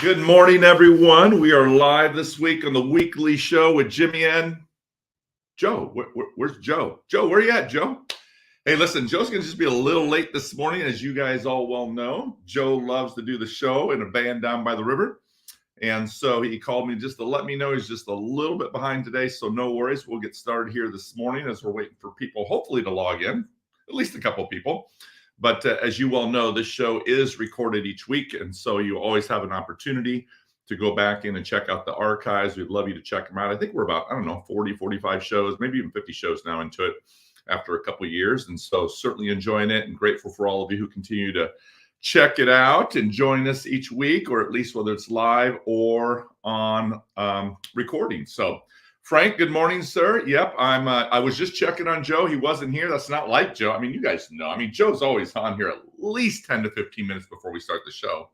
Good morning, everyone. We are live this week on the weekly show with Jimmy and Joe. Where's Joe? Joe, where you at, Joe? Hey, listen, Joe's going to just be a little late this morning, as you guys all well know. Joe loves to do the show in a van down by the river. And so he called me just to let me know he's just a little bit behind today. So no worries. We'll get started here this morning as we're waiting for people, hopefully, to log in, at least a couple people. But as you well know, this show is recorded each week. And so you always have an opportunity to go back in and check out the archives. We'd love you to check them out. I think we're about, 40, 45 shows, maybe even 50 shows now into it after a couple of years. And so certainly enjoying it and grateful for all of you who continue to check it out and join us each week, or at least whether it's live or on recording. So Frank, good morning, sir. Yep, I was just checking on Joe. He wasn't here. That's not like Joe. I mean, you guys know. I mean, Joe's always on here at least 10 to 15 minutes before we start the show.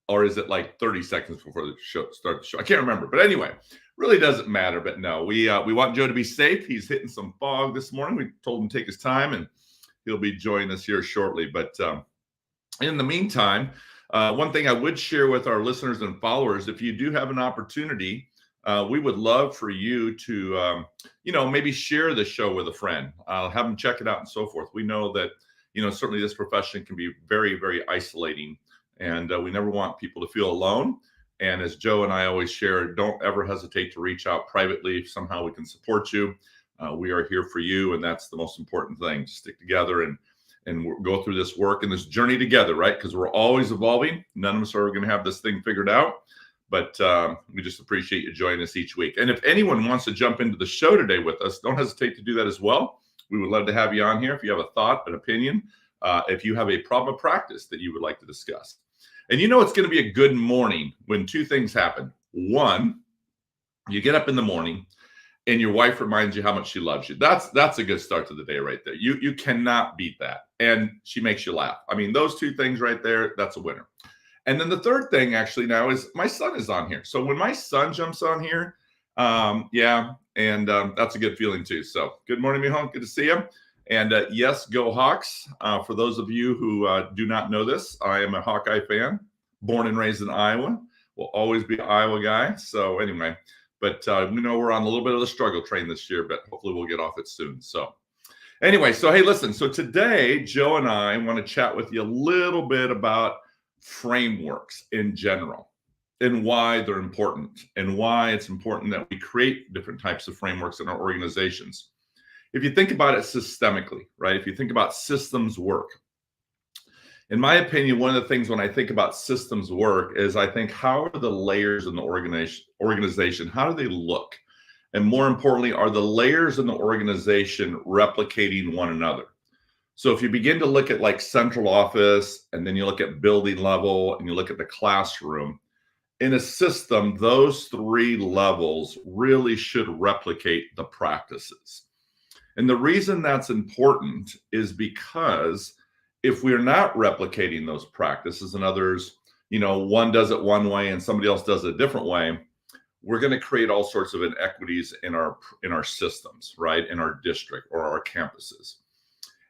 Or is it like 30 seconds before the show start the show? I can't remember. But anyway, really doesn't matter. But no, we want Joe to be safe. He's hitting some fog this morning. We told him to take his time, and he'll be joining us here shortly. But in the meantime, one thing I would share with our listeners and followers, if you do have an opportunity, we would love for you to, maybe share the show with a friend, have them check it out and so forth. We know that, certainly this profession can be very, very isolating, and we never want people to feel alone. And as Joe and I always share, don't ever hesitate to reach out privately if somehow we can support you. We are here for you, and that's the most important thing. Stick together and go through this work and this journey together, right? Because we're always evolving. None of us are going to have this thing figured out. But we just appreciate you joining us each week. And if anyone wants to jump into the show today with us, don't hesitate to do that as well. We would love to have you on here if you have a thought, an opinion, if you have a problem of practice that you would like to discuss. And it's going to be a good morning when two things happen. One, you get up in the morning and your wife reminds you how much she loves you. That's a good start to the day right there. You cannot beat that. And she makes you laugh. I mean, those two things right there, that's a winner. And then the third thing actually now is my son is on here. So when my son jumps on here, that's a good feeling too. So good morning, Mijo. Good to see you. And yes, go Hawks. For those of you who do not know this, I am a Hawkeye fan, born and raised in Iowa. Will always be an Iowa guy. So anyway, but we know we're on a little bit of the struggle train this year, but hopefully we'll get off it soon. So anyway, so hey, listen. So today, Joe and I want to chat with you a little bit about frameworks in general and why they're important and why it's important that we create different types of frameworks in our organizations. If you think about it systemically, right? If you think about systems work, in my opinion, one of the things when I think about systems work is I think, how are the layers in the organization? How do they look? And more importantly, are the layers in the organization replicating one another? So if you begin to look at like central office, and then you look at building level, and you look at the classroom, in a system, those three levels really should replicate the practices. And the reason that's important is because if we're not replicating those practices and others, one does it one way and somebody else does it a different way, we're going to create all sorts of inequities in our systems, right? In our district or our campuses.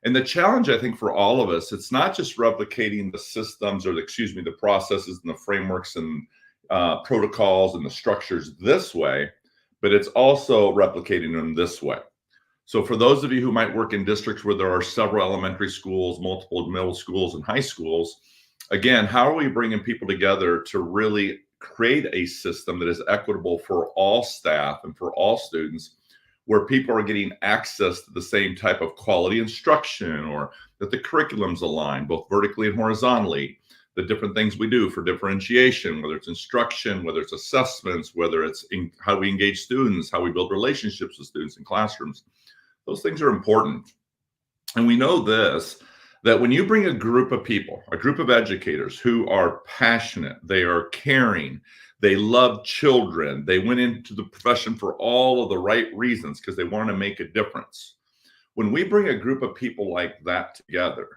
And the challenge, I think, for all of us, it's not just replicating the systems or the processes and the frameworks and protocols and the structures this way, but it's also replicating them this way. So for those of you who might work in districts where there are several elementary schools, multiple middle schools, and high schools, again, how are we bringing people together to really create a system that is equitable for all staff and for all students, where people are getting access to the same type of quality instruction, or that the curriculum's aligned both vertically and horizontally, the different things we do for differentiation, whether it's instruction, whether it's assessments, whether it's how we engage students, how we build relationships with students in classrooms. Those things are important. And we know this, that when you bring a group of people, a group of educators who are passionate, they are caring, they love children, they went into the profession for all of the right reasons because they want to make a difference. When we bring a group of people like that together,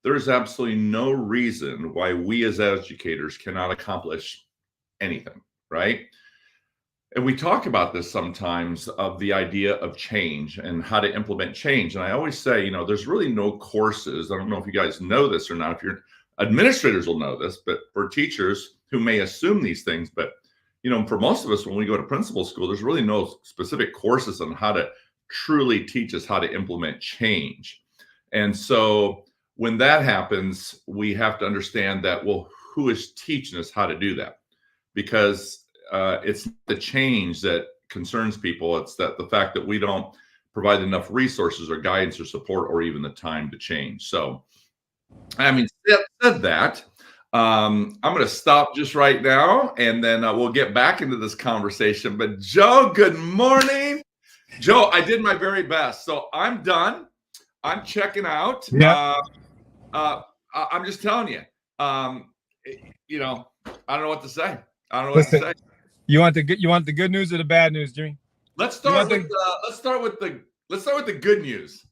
there is absolutely no reason why we as educators cannot accomplish anything, right? And we talk about this sometimes, of the idea of change and how to implement change. And I always say, there's really no courses. I don't know if you guys know this or not. If you're administrators will know this, but for teachers, who may assume these things, but for most of us, when we go to principal school, there's really no specific courses on how to truly teach us how to implement change. And so when that happens, we have to understand that, well, who is teaching us how to do that? Because it's the change that concerns people. It's that the fact that we don't provide enough resources or guidance or support or even the time to change. So, said that, I'm going to stop just right now, and then we'll get back into this conversation. But Joe, good morning. Joe, I did my very best. So I'm done. I'm checking out. Yeah. I'm just telling you, I don't know what to say. I don't know what to say. You want the good news or the bad news, Jimmy? Let's start with the good news.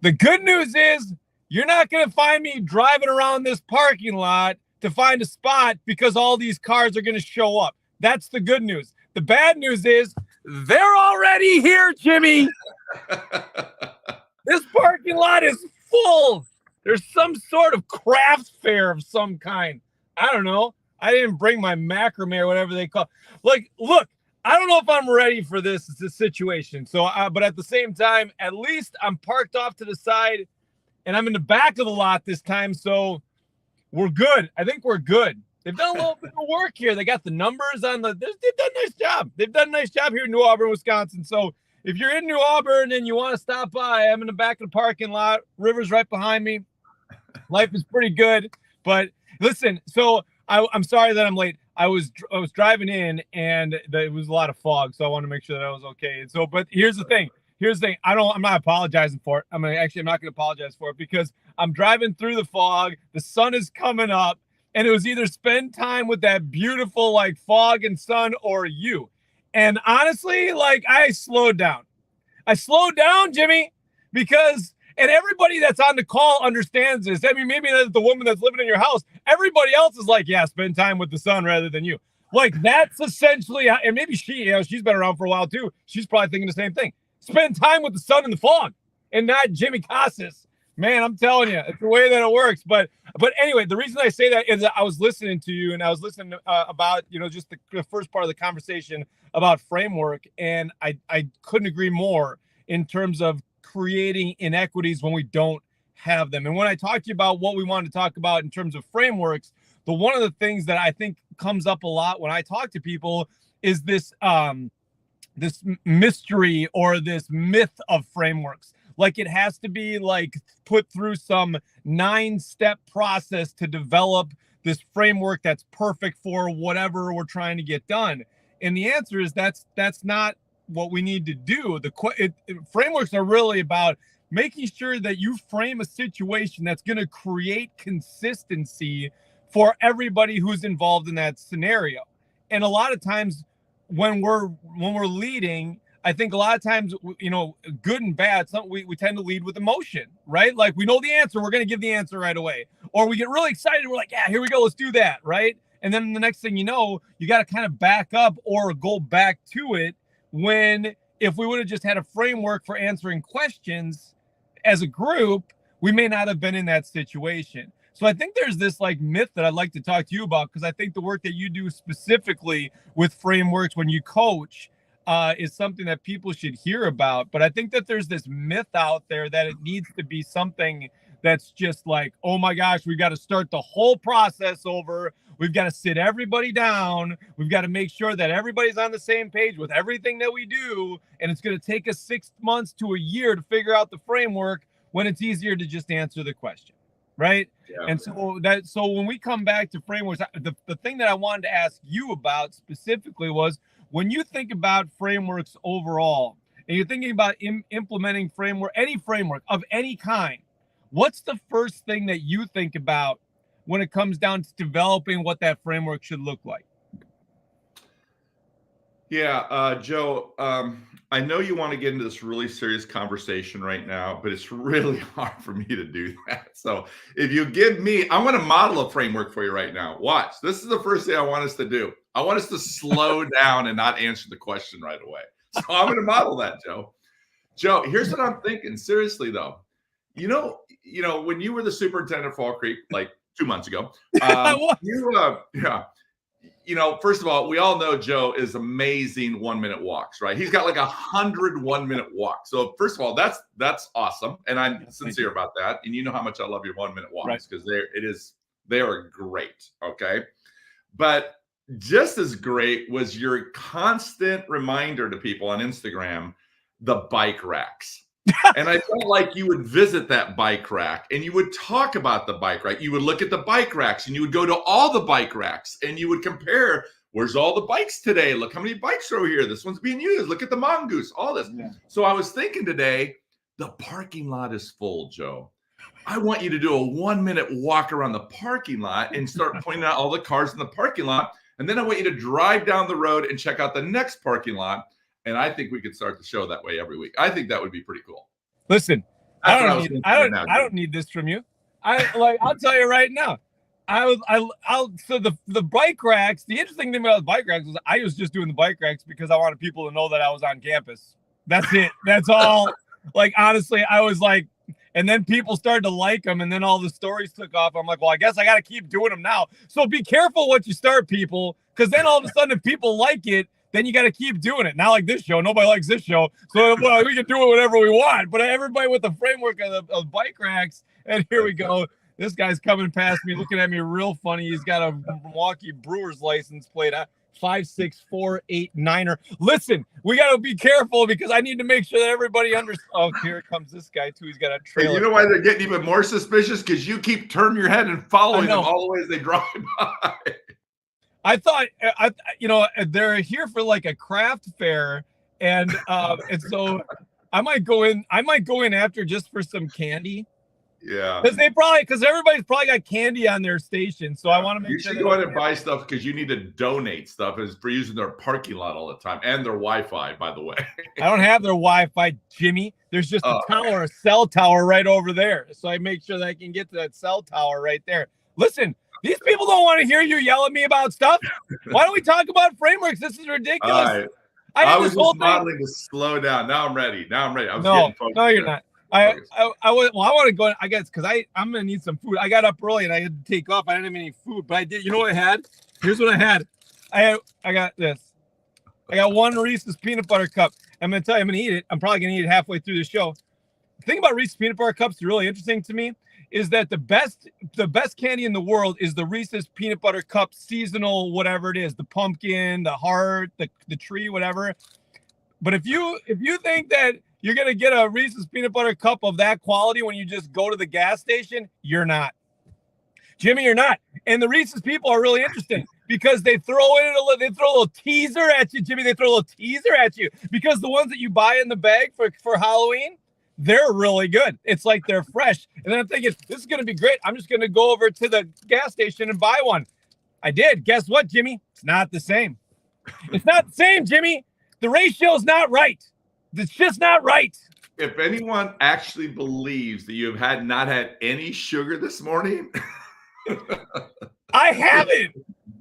The good news is you're not going to find me driving around this parking lot to find a spot because all these cars are going to show up. That's the good news. The bad news is they're already here, Jimmy. This parking lot is full. There's some sort of craft fair of some kind. I don't know. I didn't bring my macrame or whatever they call. Like, look, I don't know if I'm ready for this situation. So, but at the same time, at least I'm parked off to the side, and I'm in the back of the lot this time. So we're good. I think we're good. They've done a little bit of work here. They got the numbers on they've done a nice job. They've done a nice job here in New Auburn, Wisconsin. So if you're in New Auburn and you want to stop by, I'm in the back of the parking lot. River's right behind me. Life is pretty good. But listen, so I'm sorry that I'm late. I was driving in, and it was a lot of fog, so I want to make sure that I was okay. And so, but here's the thing. I'm not apologizing for it. I'm not going to apologize for it because I'm driving through the fog. The sun is coming up, and it was either spend time with that beautiful like fog and sun or you. And honestly, like I slowed down, Jimmy, because, and everybody that's on the call understands this. I mean, maybe the woman that's living in your house, everybody else is like, yeah, spend time with the sun rather than you. Like that's essentially how, and maybe she's been around for a while too. She's probably thinking the same thing. Spend time with the sun in the fog and not Jimmy Casas. Man, I'm telling you, it's the way that it works. But anyway, the reason I say that is that I was listening to you, and I was listening about, just the first part of the conversation about framework. And I couldn't agree more in terms of creating inequities when we don't have them. And when I talked to you about what we wanted to talk about in terms of frameworks, one of the things that I think comes up a lot when I talk to people is this this mystery or this myth of frameworks. Like it has to be like put through some 9-step process to develop this framework that's perfect for whatever we're trying to get done. And the answer is that's not what we need to do. Frameworks are really about making sure that you frame a situation that's going to create consistency for everybody who's involved in that scenario. And a lot of times when we're leading, I think a lot of times, good and bad, we tend to lead with emotion, right? Like we know the answer, we're going to give the answer right away. Or we get really excited, we're like, yeah, here we go, let's do that, right? And then the next thing you know, you got to kind of back up or go back to it, when if we would have just had a framework for answering questions as a group, we may not have been in that situation. So I think there's this like myth that I'd like to talk to you about, because I think the work that you do specifically with frameworks when you coach is something that people should hear about. But I think that there's this myth out there that it needs to be something that's just like, oh my gosh, we've got to start the whole process over. We've got to sit everybody down. We've got to make sure that everybody's on the same page with everything that we do. And it's going to take us 6 months to a year to figure out the framework, when it's easier to just answer the question. Right. Yeah. And so when we come back to frameworks, the thing that I wanted to ask you about specifically was, when you think about frameworks overall, and you're thinking about implementing any framework of any kind, what's the first thing that you think about when it comes down to developing what that framework should look like? Yeah, Joe, I know you want to get into this really serious conversation right now, but it's really hard for me to do that. So if you give me, I'm going to model a framework for you right now. Watch. This is the first thing I want us to do. I want us to slow down and not answer the question right away. So I'm going to model that, Joe. Joe, here's what I'm thinking. Seriously, though, when you were the superintendent of Fall Creek, like 2 months ago. I was. First of all, we all know Joe is amazing 1 minute walks, right? He's got like 100 1 minute walks. So first of all, that's awesome. And I'm sincere about that. And you know how much I love your 1 minute walks because they are great. Okay. But just as great was your constant reminder to people on Instagram, the bike racks. And I felt like you would visit that bike rack and you would talk about the bike rack. You would look at the bike racks and you would go to all the bike racks and you would compare, where's all the bikes today? Look how many bikes are over here. This one's being used. Look at the Mongoose, all this. Yeah. So I was thinking today, the parking lot is full, Joe. I want you to do a 1 minute walk around the parking lot and start pointing out all the cars in the parking lot. And then I want you to drive down the road and check out the next parking lot. And I think we could start the show that way every week. I think that would be pretty cool. Listen, I don't need this from you. I'll tell you right now. So the bike racks, the interesting thing about the bike racks was I was just doing the bike racks because I wanted people to know that I was on campus. That's it. That's all. Like, honestly, I was like, and then people started to like them, and then all the stories took off. I'm like, well, I guess I got to keep doing them now. So be careful what you start, people, because then all of a sudden, if people like it, then you got to keep doing it. Not like this show. Nobody likes this show. So we can do it whatever we want. But everybody with the framework of bike racks. And here we go. This guy's coming past me, looking at me real funny. He's got a Milwaukee Brewers license plate. 56489er. Listen, we got to be careful because I need to make sure that everybody understands. Oh, here comes this guy too. He's got a trailer. And you know why they're getting even more suspicious? Because you keep turning your head and following them all the way as they drive by. I thought, they're here for like a craft fair, and so I might go in after just for some candy. Yeah, because everybody's probably got candy on their station, so I want to make sure. You should go ahead and buy stuff because you need to donate stuff for using their parking lot all the time and their Wi-Fi, by the way. I don't have their Wi-Fi, Jimmy. There's just a cell tower right over there, so I make sure that I can get to that cell tower right there. Listen. These people don't want to hear you yell at me about stuff. Why don't we talk about frameworks? This is ridiculous. I was just modeling to slow down. Now I'm ready. I was getting focused. No, you're not. I want to go. I guess because I'm gonna need some food. I got up early and I had to take off. I didn't have any food, but I did. You know what I had? Here's what I had. I got this. I got one Reese's peanut butter cup. I'm gonna tell you, I'm gonna eat it. I'm probably gonna eat it halfway through the show. The thing about Reese's peanut butter cups is really interesting to me. Is that the best candy in the world is the Reese's peanut butter cup seasonal, whatever it is, the pumpkin, the heart, the tree, whatever. But if you think that you're going to get a Reese's peanut butter cup of that quality when you just go to the gas station, you're not. Jimmy, you're not. And the Reese's people are really interesting because they throw a little teaser at you, Jimmy. They throw a little teaser at you because the ones that you buy in the bag for Halloween, they're really good. It's like they're fresh. And then I'm thinking, this is going to be great. I'm just going to go over to the gas station and buy one. I did. Guess what, Jimmy? It's not the same. It's not the same, Jimmy. The ratio's not right. It's just not right. If anyone actually believes that you have not had any sugar this morning. I haven't.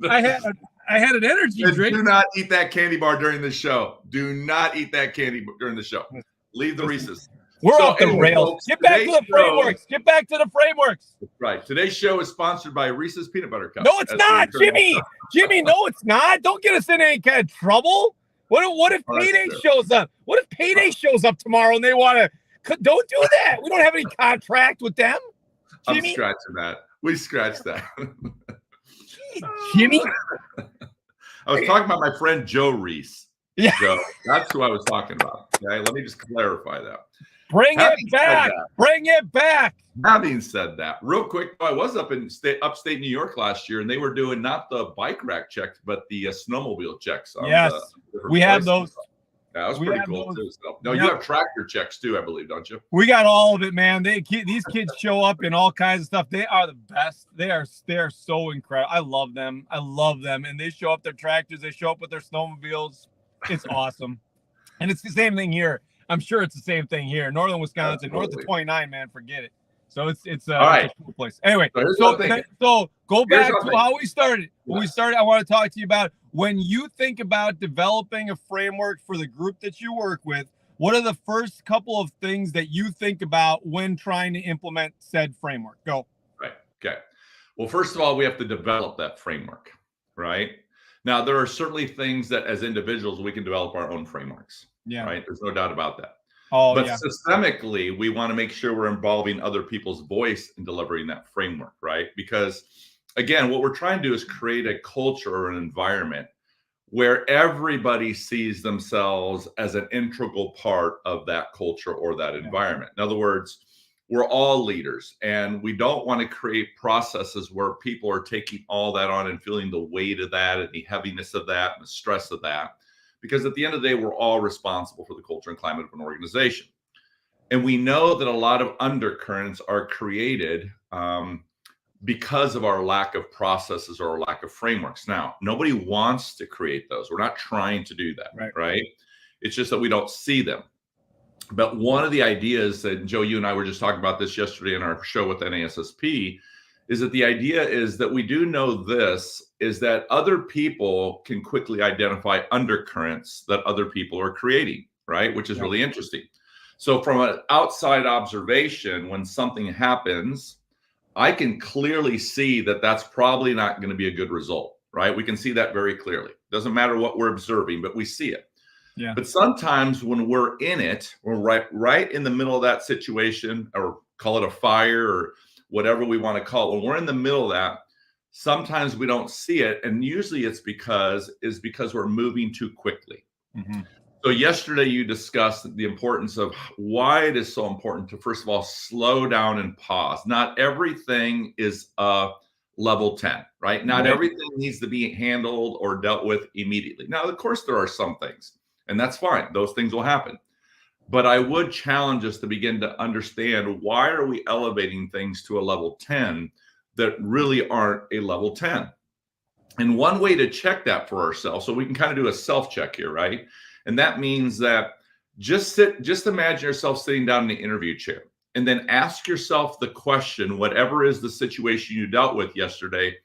I had an energy drink. Do not eat that candy bar during the show. Do not eat that candy during the show. Leave the Reese's. We're off the rails. Folks, get back to the frameworks. Get back to the frameworks. Right. Today's show is sponsored by Reese's Peanut Butter Cup. No, it's not, Jimmy. Jimmy, no, it's not. Don't get us in any kind of trouble. What if Payday shows up? What if Payday shows up tomorrow and they want to? Don't do that. We don't have any contract with them. Jimmy? I'm scratching that. We scratched that. Jimmy? I was talking about my friend Joe Reese. Yeah. Joe, that's who I was talking about. Okay, let me just clarify that. Bring it back. Bring it back. Having said that, real quick, I was up in upstate New York last year, and they were doing not the bike rack checks, but the snowmobile checks. Yes, we have those. Yeah, that was pretty cool too. So, no, you have tractor checks too, I believe, don't you? We got all of it, man. These kids show up in all kinds of stuff. They are the best. They are so incredible. I love them. And they show up their tractors. They show up with their snowmobiles. It's awesome. And it's the same thing here. I'm sure it's the same thing here. Northern Wisconsin, north of 29, man, forget it. So it's all right. It's a cool place. Anyway, so go back to how we started. When we started, I want to talk to you about when you think about developing a framework for the group that you work with, what are the first couple of things that you think about when trying to implement said framework? Go. Right. Okay. Well, first of all, we have to develop that framework, right? Now, there are certainly things that as individuals, we can develop our own frameworks, Yeah. right? There's no doubt about that. Oh, But yeah. systemically, we want to make sure we're involving other people's voice in delivering that framework, right? Because again, what we're trying to do is create a culture or an environment where everybody sees themselves as an integral part of that culture or that environment. In other words, we're all leaders, and we don't want to create processes where people are taking all that on and feeling the weight of that and the heaviness of that and the stress of that. Because at the end of the day, we're all responsible for the culture and climate of an organization. And we know that a lot of undercurrents are created because of our lack of processes or our lack of frameworks. Now, nobody wants to create those. We're not trying to do that, right? It's just that we don't see them. But one of the ideas that, Joe, you and I were just talking about this yesterday in our show with NASSP, is that the idea is that we do know this, is that other people can quickly identify undercurrents that other people are creating, right? Which is really interesting. So from an outside observation, when something happens, I can clearly see that that's probably not going to be a good result, right? We can see that very clearly. Doesn't matter what we're observing, but we see it. Yeah. But sometimes when we're in it, we're right in the middle of that situation, or call it a fire or whatever we want to call it. When we're in the middle of that, sometimes we don't see it. And usually it's because we're moving too quickly. Mm-hmm. So yesterday you discussed the importance of why it is so important to, first of all, slow down and pause. Not everything is level 10, right? Not everything needs to be handled or dealt with immediately. Now, of course, there are some things, and that's fine. Those things will happen. But I would challenge us to begin to understand, why are we elevating things to a level 10 that really aren't a level 10? And one way to check that for ourselves, so we can kind of do a self-check here, right? And that means that just imagine yourself sitting down in the interview chair, and then ask yourself the question, whatever is the situation you dealt with yesterday,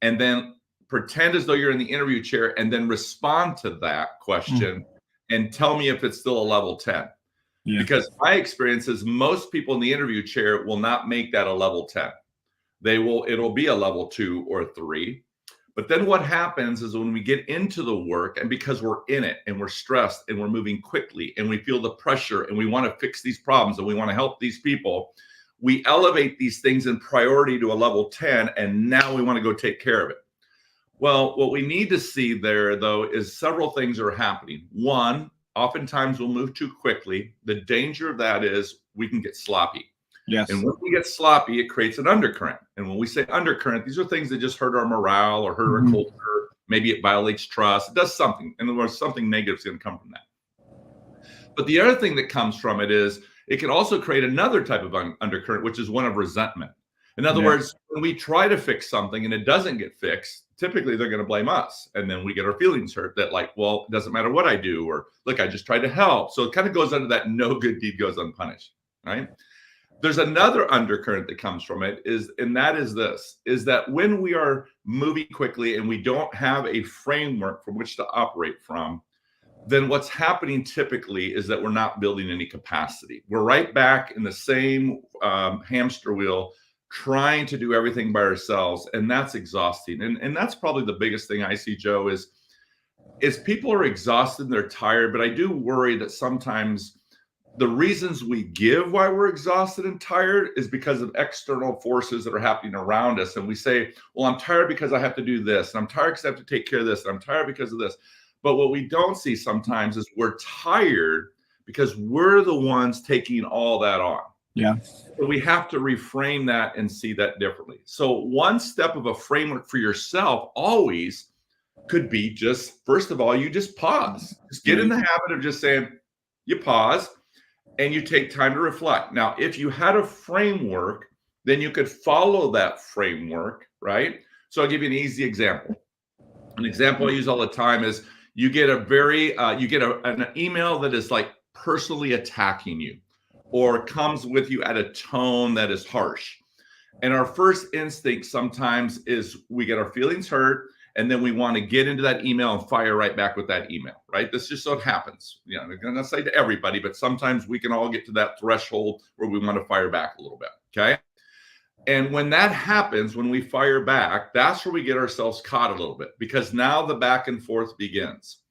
and then pretend as though you're in the interview chair, and then respond to that question and tell me if it's still a level 10. Yeah. Because my experience is most people in the interview chair will not make that a level 10. It'll be a level 2 or 3. But then what happens is when we get into the work, and because we're in it and we're stressed and we're moving quickly and we feel the pressure and we want to fix these problems and we want to help these people, we elevate these things in priority to a level 10, and now we want to go take care of it. Well, what we need to see there, though, is several things are happening. One, oftentimes we'll move too quickly. The danger of that is we can get sloppy. Yes. And when we get sloppy, it creates an undercurrent. And when we say undercurrent, these are things that just hurt our morale or hurt our culture. Maybe it violates trust. It does something. In other words, something negative is going to come from that. But the other thing that comes from it is it can also create another type of undercurrent, which is one of resentment. In other words, when we try to fix something and it doesn't get fixed, typically they're going to blame us. And then we get our feelings hurt that, like, well, it doesn't matter what I do, or look, I just tried to help. So it kind of goes under that no good deed goes unpunished, right? There's another undercurrent that comes from it, is that when we are moving quickly and we don't have a framework from which to operate from, then what's happening typically is that we're not building any capacity. We're right back in the same hamster wheel, trying to do everything by ourselves, and that's exhausting. And that's probably the biggest thing I see, Joe, is people are exhausted and they're tired, but I do worry that sometimes the reasons we give why we're exhausted and tired is because of external forces that are happening around us. And we say, well, I'm tired because I have to do this, and I'm tired because I have to take care of this, and I'm tired because of this. But what we don't see sometimes is we're tired because we're the ones taking all that on. Yeah. So we have to reframe that and see that differently. So one step of a framework for yourself always could be just, first of all, you just pause. Just get in the habit of just saying, you pause, and you take time to reflect. Now, if you had a framework, then you could follow that framework, right? So I'll give you an easy example. An example I use all the time is you get an email that is like personally attacking you, or comes with you at a tone that is harsh. And our first instinct sometimes is we get our feelings hurt, and then we want to get into that email and fire right back with that email, right? This just so happens. You know, I'm going to say to everybody, but sometimes we can all get to that threshold where we want to fire back a little bit, okay? And when that happens, when we fire back, that's where we get ourselves caught a little bit, because now the back and forth begins.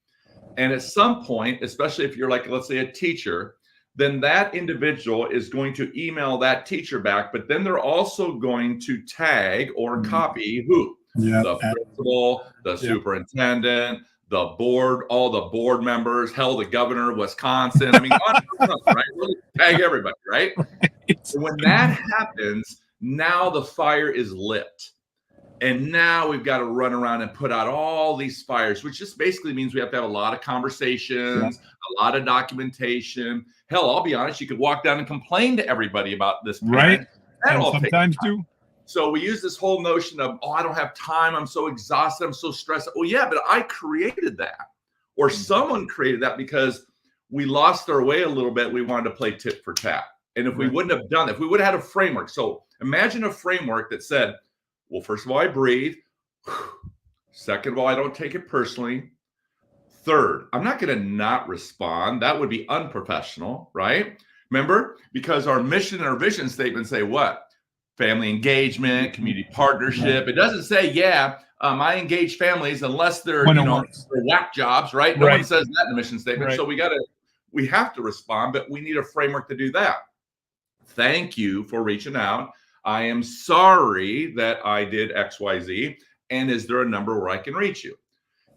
And at some point, especially if you're like, let's say, a teacher, then that individual is going to email that teacher back, but then they're also going to tag or copy who? Yeah. The principal, the superintendent, the board, all the board members, hell, the governor of Wisconsin. I mean, right? Really tag everybody, right? So when that happens, now the fire is lit. And now we've got to run around and put out all these fires, which just basically means we have to have a lot of conversations, a lot of documentation. Hell, I'll be honest, you could walk down and complain to everybody about this parent. Right. And sometimes too. So we use this whole notion of, I don't have time. I'm so exhausted. I'm so stressed. Oh, yeah, but I created that. Or someone created that because we lost our way a little bit. We wanted to play tit for tat. And if we wouldn't have done that, if we would have had a framework. So imagine a framework that said, well, first of all, I breathe. Second of all, I don't take it personally. Third, I'm not going to not respond. That would be unprofessional, right? Remember, because our mission and our vision statement say what? Family engagement, community partnership. It doesn't say, I engage families unless they're, they're whack jobs, right? No one says that in the mission statement. So we have to respond, but we need a framework to do that. Thank you for reaching out. I am sorry that I did X, Y, Z. And is there a number where I can reach you?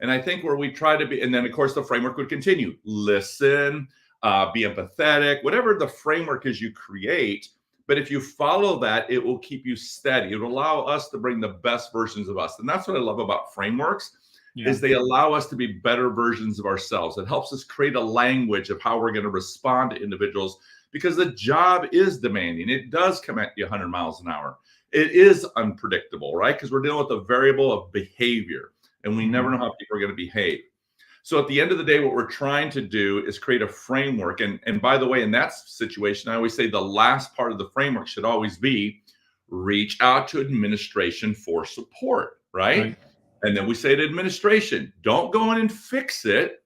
And I think where we try to be, and then of course the framework would continue. Listen, be empathetic, whatever the framework is you create. But if you follow that, it will keep you steady. It will allow us to bring the best versions of us. And that's what I love about frameworks, is they allow us to be better versions of ourselves. It helps us create a language of how we're going to respond to individuals, because the job is demanding. It does come at you 100 miles an hour. It is unpredictable, right? Because we're dealing with a variable of behavior, and we never know how people are going to behave. So at the end of the day, what we're trying to do is create a framework. And by the way, in that situation, I always say the last part of the framework should always be reach out to administration for support, right? And then we say to administration, don't go in and fix it.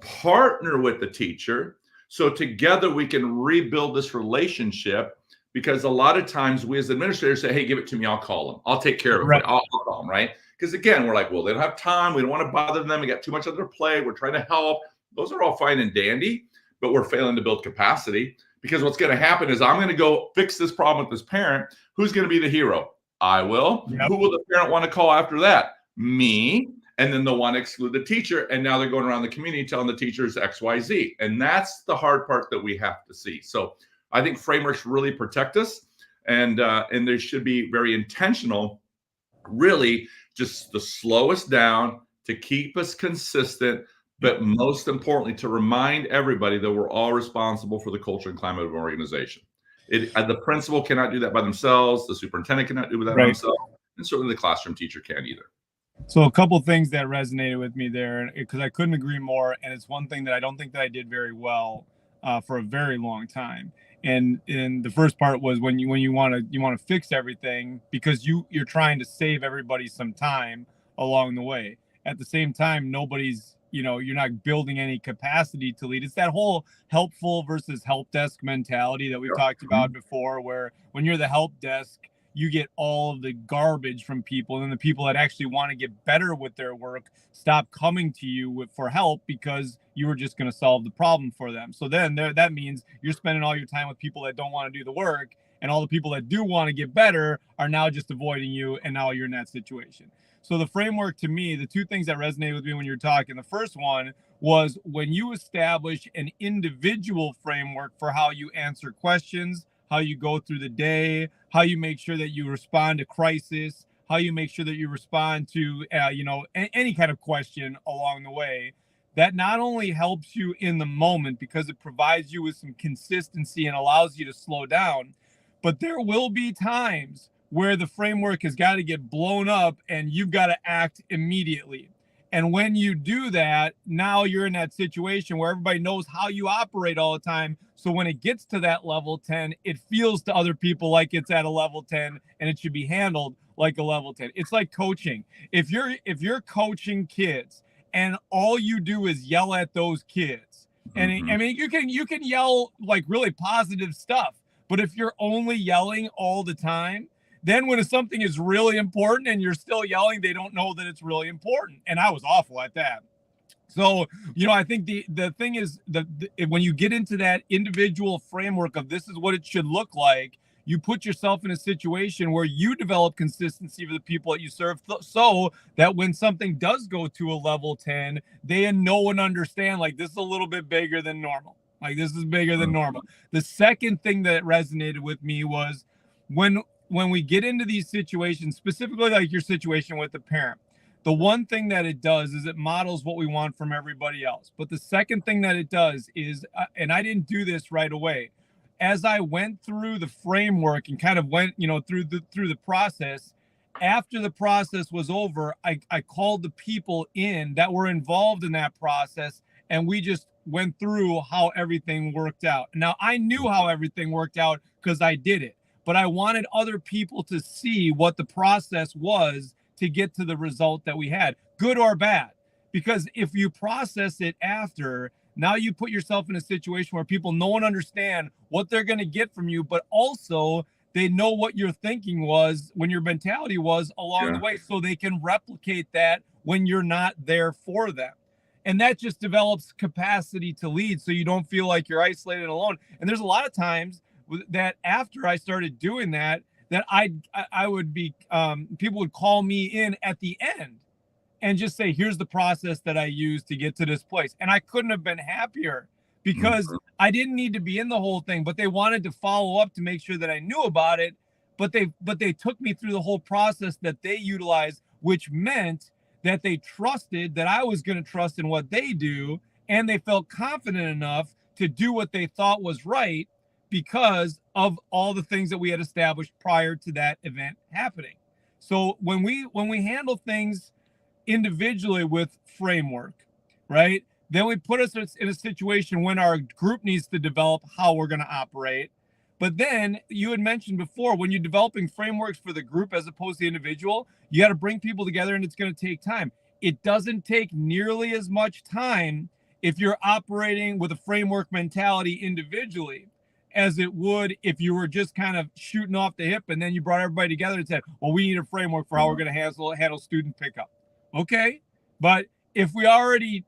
Partner with the teacher. So together we can rebuild this relationship, because a lot of times we as administrators say, hey, give it to me. I'll call them. I'll take care of it. I'll call them, right? Because again, we're like, well, they don't have time. We don't want to bother them. We got too much on their plate. We're trying to help. Those are all fine and dandy, but we're failing to build capacity, because what's going to happen is I'm going to go fix this problem with this parent. Who's going to be the hero? I will. Who will the parent want to call after that? Me. And then they'll want to exclude the teacher. And now they're going around the community telling the teachers X, Y, Z. And that's the hard part that we have to see. So I think frameworks really protect us, and they should be very intentional, really just to slow us down, to keep us consistent, but most importantly, to remind everybody that we're all responsible for the culture and climate of an organization. The principal cannot do that by themselves. The superintendent cannot do that by themselves. And certainly the classroom teacher can't either. So a couple things that resonated with me there, because I couldn't agree more. And it's one thing that I don't think that I did very well for a very long time. And the first part was when you want to fix everything, because you're trying to save everybody some time along the way. At the same time, nobody's, you're not building any capacity to lead. It's that whole helpful versus help desk mentality that we've talked about before, where when you're the help desk, you get all of the garbage from people, and then the people that actually want to get better with their work stop coming to you for help, because you were just going to solve the problem for them. So then that means you're spending all your time with people that don't want to do the work, and all the people that do want to get better are now just avoiding you, and now you're in that situation. So the framework, to me, the two things that resonated with me when you're talking, the first one was when you establish an individual framework for how you answer questions, how you go through the day, how you make sure that you respond to crisis, how you make sure that you respond to, any kind of question along the way. That not only helps you in the moment because it provides you with some consistency and allows you to slow down, but there will be times where the framework has got to get blown up and you've got to act immediately. And when you do that, now you're in that situation where everybody knows how you operate all the time. So when it gets to that level 10, it feels to other people like it's at a level 10, and it should be handled like a level 10. It's like coaching. If you're coaching kids and all you do is yell at those kids, and I mean, you can yell like really positive stuff, but if you're only yelling all the time, then when something is really important and you're still yelling, they don't know that it's really important. And I was awful at that. So, I think the thing is when you get into that individual framework of this is what it should look like, you put yourself in a situation where you develop consistency for the people that you serve, so that when something does go to a level 10, they know and understand, like, this is a little bit bigger than normal. Like, this is bigger than normal. The second thing that resonated with me was when we get into these situations, specifically like your situation with the parent, the one thing that it does is it models what we want from everybody else. But the second thing that it does is, and I didn't do this right away, as I went through the framework and kind of went, through the process, after the process was over, I called the people in that were involved in that process, and we just went through how everything worked out. Now, I knew how everything worked out because I did it, but I wanted other people to see what the process was to get to the result that we had, good or bad. Because if you process it after, now you put yourself in a situation where people know and understand what they're going to get from you, but also they know what your thinking was, when your mentality was along the way, so they can replicate that when you're not there for them. And that just develops capacity to lead, so you don't feel like you're isolated and alone. And there's a lot of times that after I started doing that I would be, people would call me in at the end and just say, here's the process that I used to get to this place. And I couldn't have been happier, because I didn't need to be in the whole thing, but they wanted to follow up to make sure that I knew about it. But they took me through the whole process that they utilized, which meant that they trusted that I was going to trust in what they do. And they felt confident enough to do what they thought was right because of all the things that we had established prior to that event happening. So when we handle things individually with framework, right, then we put us in a situation when our group needs to develop how we're going to operate. But then you had mentioned before, when you're developing frameworks for the group as opposed to the individual, you got to bring people together, and it's going to take time. It doesn't take nearly as much time if you're operating with a framework mentality individually as it would if you were just kind of shooting off the hip and then you brought everybody together and said, well, we need a framework for how we're going to handle student pickup. Okay. But if you already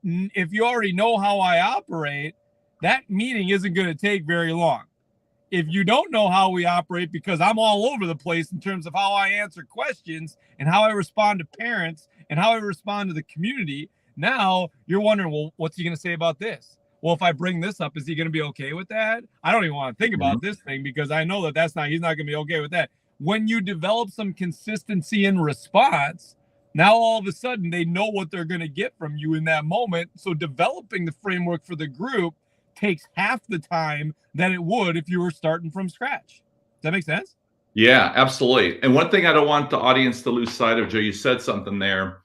know how I operate, that meeting isn't going to take very long. If you don't know how we operate, because I'm all over the place in terms of how I answer questions and how I respond to parents and how I respond to the community, now you're wondering, well, what's he going to say about this? Well, if I bring this up, is he going to be okay with that? I don't even want to think about this thing, because I know that he's not going to be okay with that. When you develop some consistency in response, now all of a sudden they know what they're going to get from you in that moment. So developing the framework for the group takes half the time than it would if you were starting from scratch. Does that make sense? Yeah, absolutely. And one thing I don't want the audience to lose sight of, Joe, you said something there.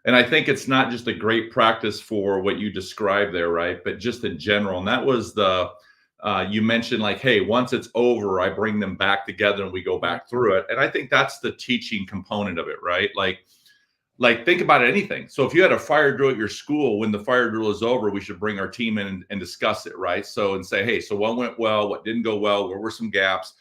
And I think it's not just a great practice for what you described there, right? But just in general. And that was you mentioned, like, hey, once it's over, I bring them back together and we go back through it. And I think that's the teaching component of it, right? Like think about anything. So if you had a fire drill at your school, when the fire drill is over, we should bring our team in and discuss it, right? So, and say, hey, so what went well, what didn't go well, where were some gaps?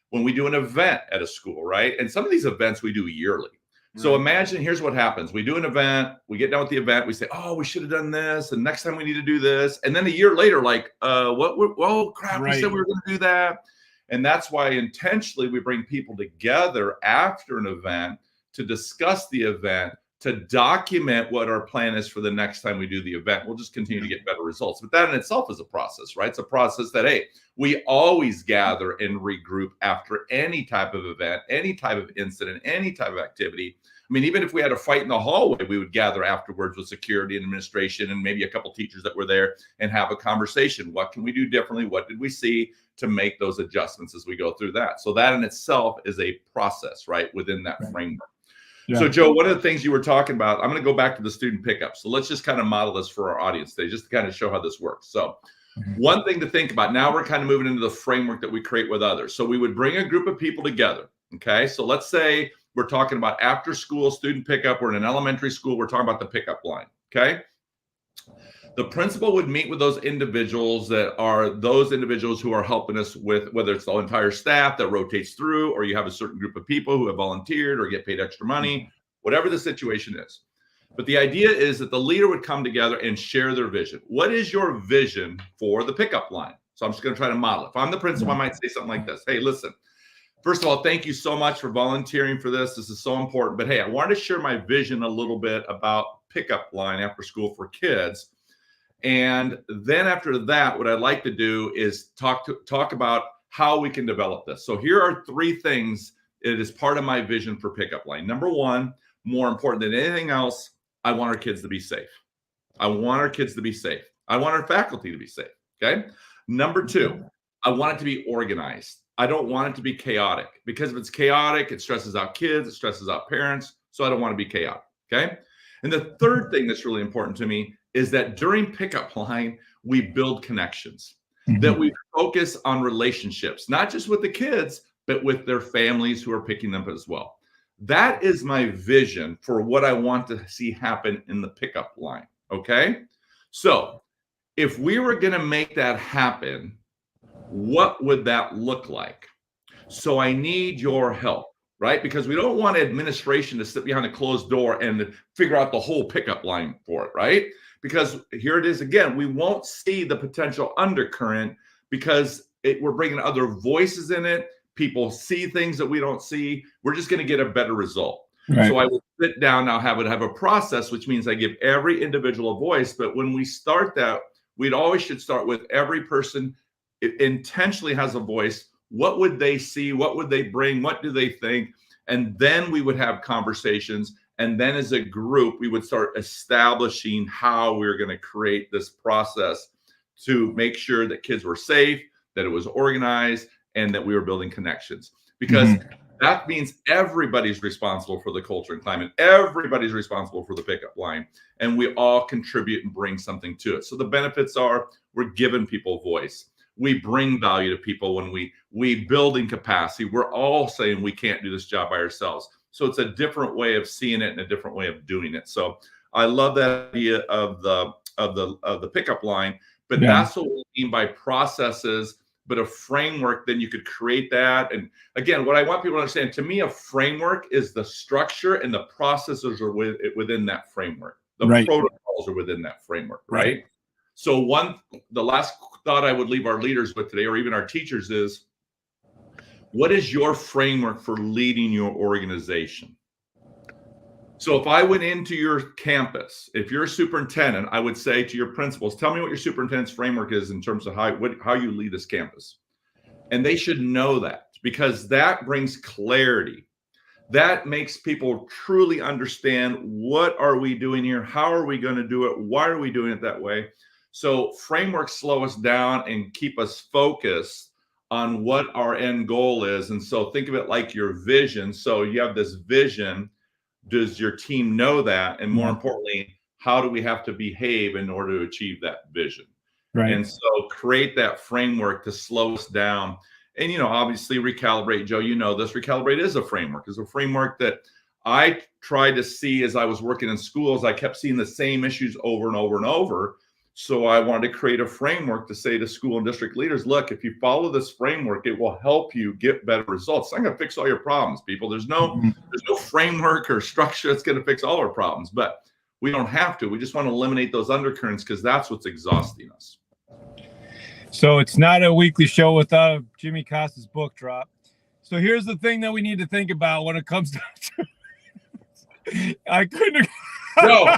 When we do an event at a school, right? And some of these events we do yearly. So imagine, here's what happens. We do an event, we get done with the event, we say, oh, we should have done this, and next time we need to do this. And then a year later, like, well, crap, we said we were going to do that. And that's why intentionally we bring people together after an event to discuss the event, to document what our plan is for the next time we do the event. We'll just continue to get better results. But that in itself is a process, right? It's a process that, hey, we always gather and regroup after any type of event, any type of incident, any type of activity. I mean, even if we had a fight in the hallway, we would gather afterwards with security and administration and maybe a couple teachers that were there and have a conversation. What can we do differently? What did we see to make those adjustments as we go through that? So that in itself is a process, right, within that framework. Yeah. So, Joe, one of the things you were talking about, I'm going to go back to the student pickup. So let's just kind of model this for our audience today, just to kind of show how this works. So one thing to think about, now we're kind of moving into the framework that we create with others. So we would bring a group of people together. Okay. So let's say we're talking about after school student pickup. We're in an elementary school. We're talking about the pickup line. Okay. The principal would meet with those individuals that are those individuals who are helping us with, whether it's the entire staff that rotates through, or you have a certain group of people who have volunteered or get paid extra money, whatever the situation is. But the idea is that the leader would come together and share their vision. What is your vision for the pickup line? So I'm just going to try to model it. If I'm the principal, I might say something like this. Hey, listen, first of all, thank you so much for volunteering for this. This is so important. But hey, I wanted to share my vision a little bit about pickup line after school for kids. And then after that, what I'd like to do is talk about how we can develop this. So here are 3 things. It is part of my vision for pickup line. Number 1, more important than anything else, I want our kids to be safe. I want our kids to be safe. I want our faculty to be safe. Okay. Number 2, I want it to be organized. I don't want it to be chaotic, because if it's chaotic, it stresses out kids, it stresses out parents. So I don't want to be chaotic. Okay. And the third thing that's really important to me is that during pickup line, we build connections, that we focus on relationships, not just with the kids, but with their families who are picking them up as well. That is my vision for what I want to see happen in the pickup line. Okay. So if we were going to make that happen, what would that look like? So I need your help, right? Because we don't want administration to sit behind a closed door and figure out the whole pickup line for it, right? Because here it is again, we won't see the potential undercurrent because we're bringing other voices in it. People see things that we don't see. We're just going to get a better result. Right. So I would sit down now, have a process, which means I give every individual a voice. But when we start that, we'd always should start with every person intentionally has a voice. What would they see? What would they bring? What do they think? And then we would have conversations. And then as a group, we would start establishing how we're going to create this process to make sure that kids were safe, that it was organized, and that we were building connections. Because that means everybody's responsible for the culture and climate. Everybody's responsible for the pickup line. And we all contribute and bring something to it. So the benefits are we're giving people voice. We bring value to people when we building capacity. We're all saying we can't do this job by ourselves. So it's a different way of seeing it and a different way of doing it. So I love that idea of the pickup line, but that's what we mean by processes, but a framework. Then you could create that. And again, what I want people to understand, to me, a framework is the structure and the processes are within that framework. The protocols are within that framework, right? So the last thought I would leave our leaders with today, or even our teachers, is what is your framework for leading your organization? So if I went into your campus, if you're a superintendent, I would say to your principals, tell me what your superintendent's framework is in terms of how you lead this campus. And they should know that, because that brings clarity. That makes people truly understand, what are we doing here? How are we going to do it? Why are we doing it that way? So frameworks slow us down and keep us focused on what our end goal is. And so think of it like your vision. So you have this vision. Does your team know that? And more importantly, how do we have to behave in order to achieve that vision? Right. And so create that framework to slow us down. And, obviously recalibrate, Joe, this recalibrate is a framework. It's a framework that I tried to see as I was working in schools. I kept seeing the same issues over and over and over. So I wanted to create a framework to say to school and district leaders, look, if you follow this framework, it will help you get better results. It's not going to fix all your problems, people. There's no framework or structure that's going to fix all our problems, but we don't have to. We just want to eliminate those undercurrents, because that's what's exhausting us. So it's not a weekly show without Jimmy Costa's book drop. So here's the thing that we need to think about when it comes to I couldn't No.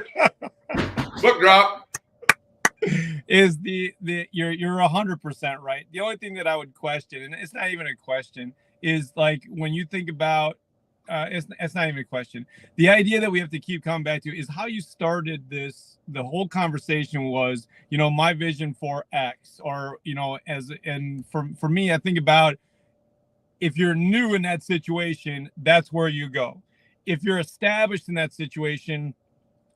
Book drop. Is you're 100% right. The only thing that I would question, and it's not even a question, is like when you think about it's not even a question. The idea that we have to keep coming back to is how you started this. The whole conversation was, my vision for X, or for me, I think about, if you're new in that situation, that's where you go. If you're established in that situation,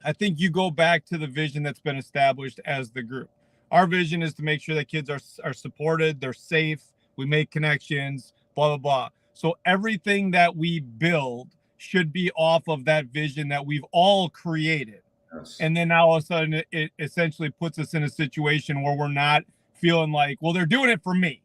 I think you go back to the vision that's been established as the group. Our vision is to make sure that kids are supported, they're safe, we make connections, blah, blah, blah. So everything that we build should be off of that vision that we've all created. Yes. And then now all of a sudden it essentially puts us in a situation where we're not feeling like, well, they're doing it for me,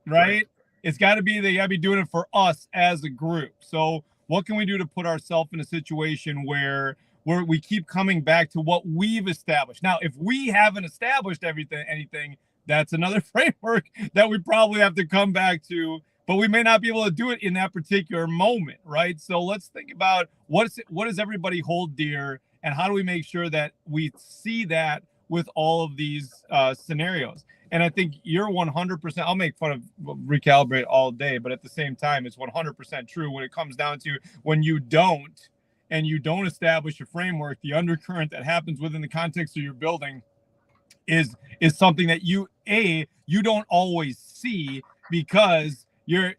right? It's got to be, they got to be doing it for us as a group. So what can we do to put ourselves in a situation where we keep coming back to what we've established? Now, if we haven't established anything, that's another framework that we probably have to come back to, but we may not be able to do it in that particular moment, right? So let's think about what does everybody hold dear, and how do we make sure that we see that with all of these scenarios? And I think you're 100%, I'll make fun of recalibrate all day, but at the same time, it's 100% true when it comes down to when you don't establish a framework, the undercurrent that happens within the context of your building is something that you don't always see, because you're,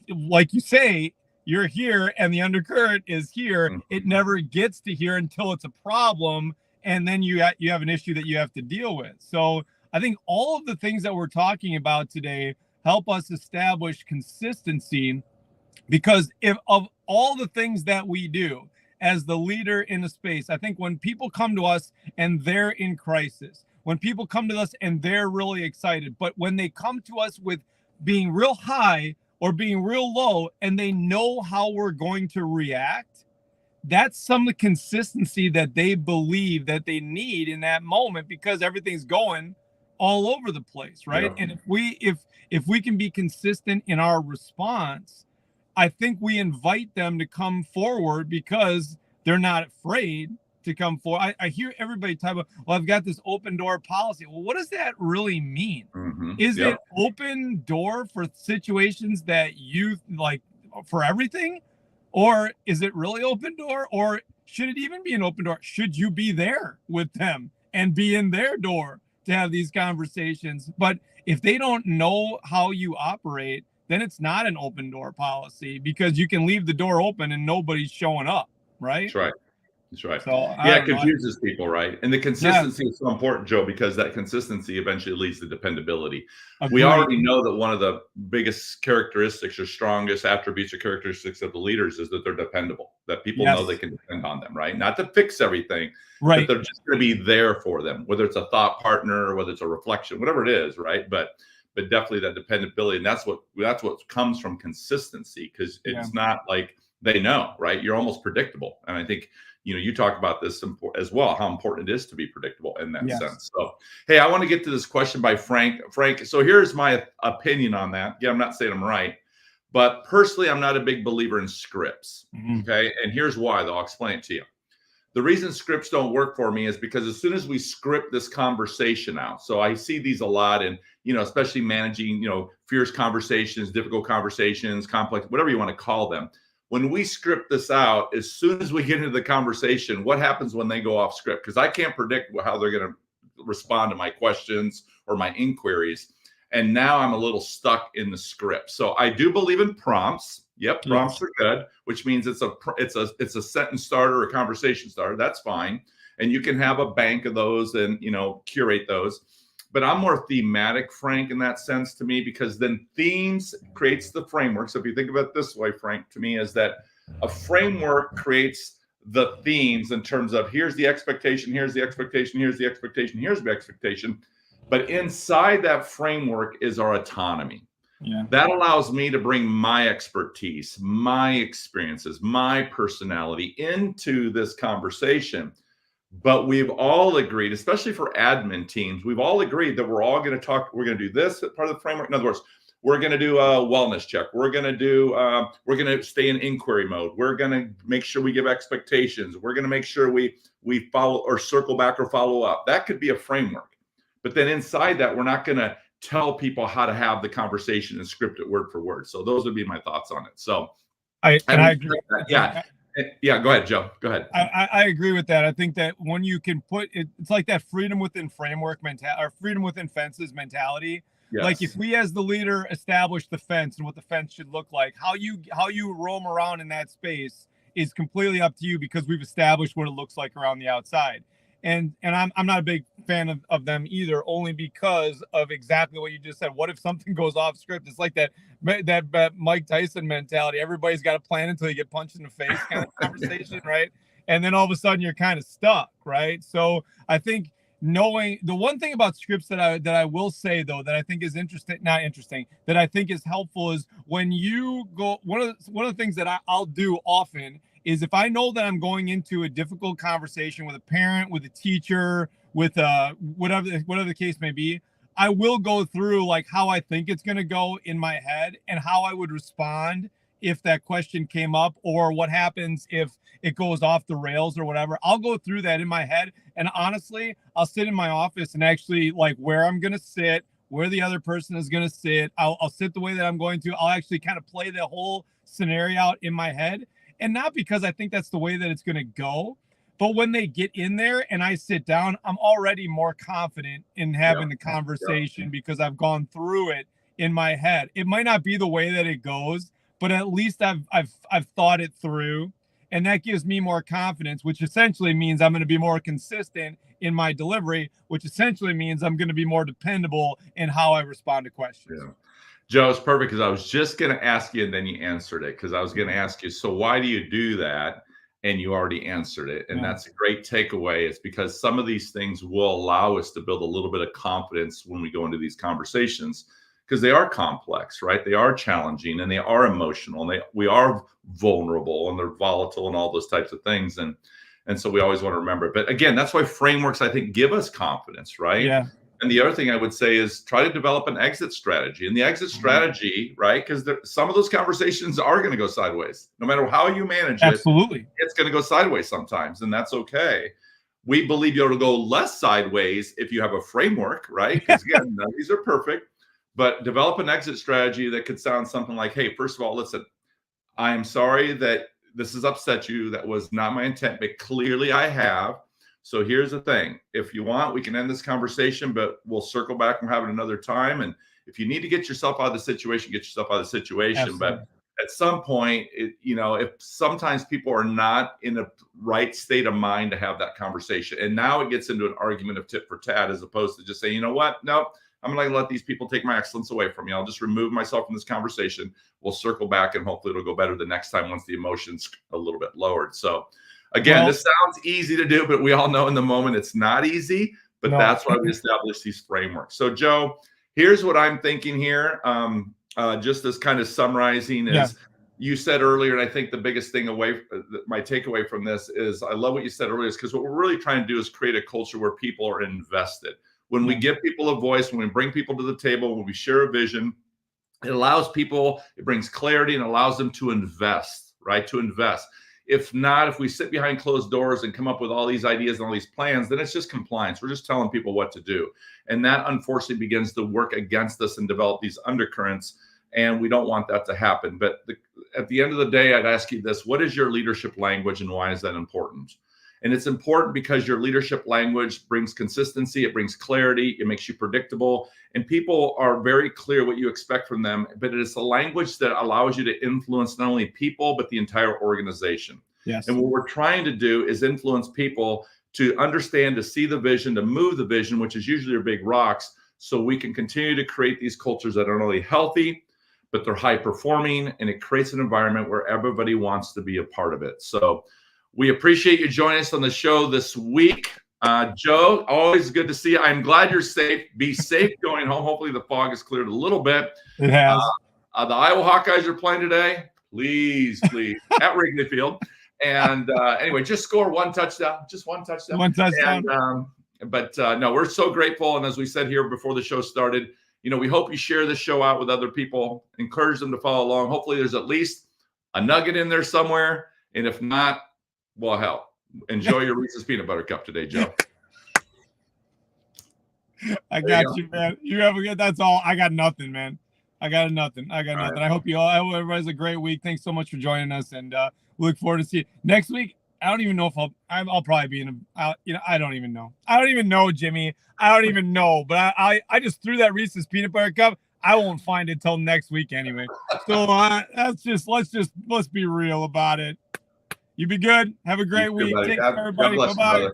like you say, you're here and the undercurrent is here. It never gets to here until it's a problem, and then you have an issue that you have to deal with. So I think all of the things that we're talking about today help us establish consistency, because if of all the things that we do as the leader in the space, I think when people come to us and they're in crisis, when people come to us and they're really excited, but when they come to us with being real high or being real low and they know how we're going to react, that's some of the consistency that they believe that they need in that moment, because everything's going all over the place, right? Yeah. And if we can be consistent in our response, I think we invite them to come forward because they're not afraid to come forward. I hear everybody talk about, well, I've got this open door policy. Well, what does that really mean? Is it open door for situations that you like for everything? Or is it really open door? Or should it even be an open door? Should you be there with them and be in their door to have these conversations? But if they don't know how you operate, then it's not an open door policy, because you can leave the door open and nobody's showing up, right? That's right. That's right. So yeah, it confuses people, right? And the consistency is so important, Joe, because that consistency eventually leads to dependability. Agreed. We already know that one of the biggest characteristics or strongest attributes or characteristics of the leaders is that they're dependable, that people know they can depend on them, right? Not to fix everything, but they're just going to be there for them, whether it's a thought partner, or whether it's a reflection, whatever it is, right? But definitely that dependability. And that's what comes from consistency, because it's not like they know, right? You're almost predictable. And I think, you talk about this as well, how important it is to be predictable in that sense. So, hey, I want to get to this question by Frank. Frank, so here's my opinion on that. Yeah, I'm not saying I'm right, but personally, I'm not a big believer in scripts. Okay. And here's why, though. I'll explain it to you. The reason scripts don't work for me is because as soon as we script this conversation out, so I see these a lot, and, especially managing, fierce conversations, difficult conversations, complex, whatever you want to call them. When we script this out, as soon as we get into the conversation, what happens when they go off script? Because I can't predict how they're going to respond to my questions or my inquiries. And now I'm a little stuck in the script. So I do believe in prompts. Yep, prompts are good, which means it's a sentence starter or a conversation starter. That's fine. And you can have a bank of those and, curate those. But I'm more thematic, Frank, in that sense to me, because then themes creates the framework. So if you think about it this way, Frank, to me is that a framework creates the themes in terms of here's the expectation, here's the expectation, here's the expectation, here's the expectation. But inside that framework is our autonomy. Yeah. That allows me to bring my expertise, my experiences, my personality into this conversation. But we've all agreed, especially for admin teams, we've all agreed that we're all going to talk. We're going to do this part of the framework. In other words, we're going to do a wellness check. We're going to stay in inquiry mode. We're going to make sure we give expectations. We're going to make sure we follow or circle back or follow up. That could be a framework. But then inside that, we're not going to tell people how to have the conversation and script it word for word. So those would be my thoughts on it. So I agree. Yeah, go ahead, Joe. Go ahead. I agree with that. I think that when you can put it, it's like that freedom within framework mentality, or freedom within fences mentality. Yes. Like if we as the leader establish the fence and what the fence should look like, how you roam around in that space is completely up to you, because we've established what it looks like around the outside. And I'm not a big fan of them either, only because of exactly what you just said. What if something goes off script? It's like that Mike Tyson mentality. Everybody's got a plan until you get punched in the face kind of conversation, right? and then all of a sudden you're kind of stuck, right? So I think knowing the one thing about scripts that I will say though that I think is not interesting, that I think is helpful is when you go. One of the things that I'll do often is if I know that I'm going into a difficult conversation with a parent, with a teacher, with whatever the case may be, I will go through like how I think it's going to go in my head and how I would respond if that question came up, or what happens if it goes off the rails or whatever. I'll go through that in my head. And honestly, I'll sit in my office and actually like where I'm going to sit, where the other person is going to sit. I'll sit the way that I'm going to. I'll actually kind of play the whole scenario out in my head. And not because I think that's the way that it's going to go, but when they get in there and I sit down, I'm already more confident in having the conversation because I've gone through it in my head. It might not be the way that it goes, but at least I've thought it through, and that gives me more confidence, which essentially means I'm going to be more consistent in my delivery, which essentially means I'm going to be more dependable in how I respond to questions. Yeah. Joe, it's perfect because I was just going to ask you and then you answered it, because I was going to ask you, so why do you do that? And you already answered it. And that's a great takeaway. It's because some of these things will allow us to build a little bit of confidence when we go into these conversations, because they are complex, right? They are challenging and they are emotional and we are vulnerable and they're volatile and all those types of things. And so we always want to remember it. But again, that's why frameworks, I think, give us confidence, right? Yeah. And the other thing I would say is try to develop an exit strategy. And the exit strategy, right? Because some of those conversations are going to go sideways. No matter how you manage it, absolutely, it's going to go sideways sometimes, and that's okay. We believe you'll go less sideways if you have a framework, right? Because again, none of these are perfect, but develop an exit strategy that could sound something like, hey, first of all, listen, I am sorry that this has upset you. That was not my intent, but clearly I have. So here's the thing. If you want, we can end this conversation, but we'll circle back and have it another time. And if you need to get yourself out of the situation, get yourself out of the situation. Absolutely. But at some point, if sometimes people are not in a right state of mind to have that conversation, and now it gets into an argument of tit for tat, as opposed to just saying, you know what, no, I'm going to let these people take my excellence away from me. I'll just remove myself from this conversation. We'll circle back and hopefully it'll go better the next time once the emotion's a little bit lowered. So again, this sounds easy to do, but we all know in the moment it's not easy. But that's why we establish these frameworks. So Joe, here's what I'm thinking here. Just as kind of summarizing is, you said earlier, and I think the biggest thing my takeaway from this is, I love what you said earlier, is because what we're really trying to do is create a culture where people are invested. When we give people a voice, when we bring people to the table, when we share a vision, it allows people, it brings clarity and allows them to invest, right? To invest. If not, if we sit behind closed doors and come up with all these ideas and all these plans, then it's just compliance. We're just telling people what to do. And that unfortunately begins to work against us and develop these undercurrents. And we don't want that to happen. But at the end of the day, I'd ask you this: what is your leadership language and why is that important? And it's important because your leadership language brings consistency, it brings clarity, it makes you predictable, and people are very clear what you expect from them. But it is a language that allows you to influence not only people, but the entire organization. Yes. And what we're trying to do is influence people to understand, to see the vision, to move the vision, which is usually your big rocks, so we can continue to create these cultures that are not only healthy, but they're high performing, and it creates an environment where everybody wants to be a part of it. So we appreciate you joining us on the show this week. Joe, always good to see you. I'm glad you're safe. Be safe going home. Hopefully the fog has cleared a little bit. It has. The Iowa Hawkeyes are playing today. Please, at Wrigley Field. And anyway, just score one touchdown. Just one touchdown. One touchdown. And, no, we're so grateful. And as we said here before the show started, we hope you share this show out with other people, encourage them to follow along. Hopefully there's at least a nugget in there somewhere. And if not, well, hell, enjoy your Reese's Peanut Butter Cup today, Joe. I got you, man. You have a good, that's all. I got nothing, man. I got nothing. I hope everybody has a great week. Thanks so much for joining us. And we look forward to see you next week. I don't even know if I'll probably be I don't even know. I don't even know, Jimmy. I don't even know. But I just threw that Reese's Peanut Butter Cup. I won't find it till next week anyway. So let's be real about it. You be good. Have a great week. Take care, everybody. Bye-bye.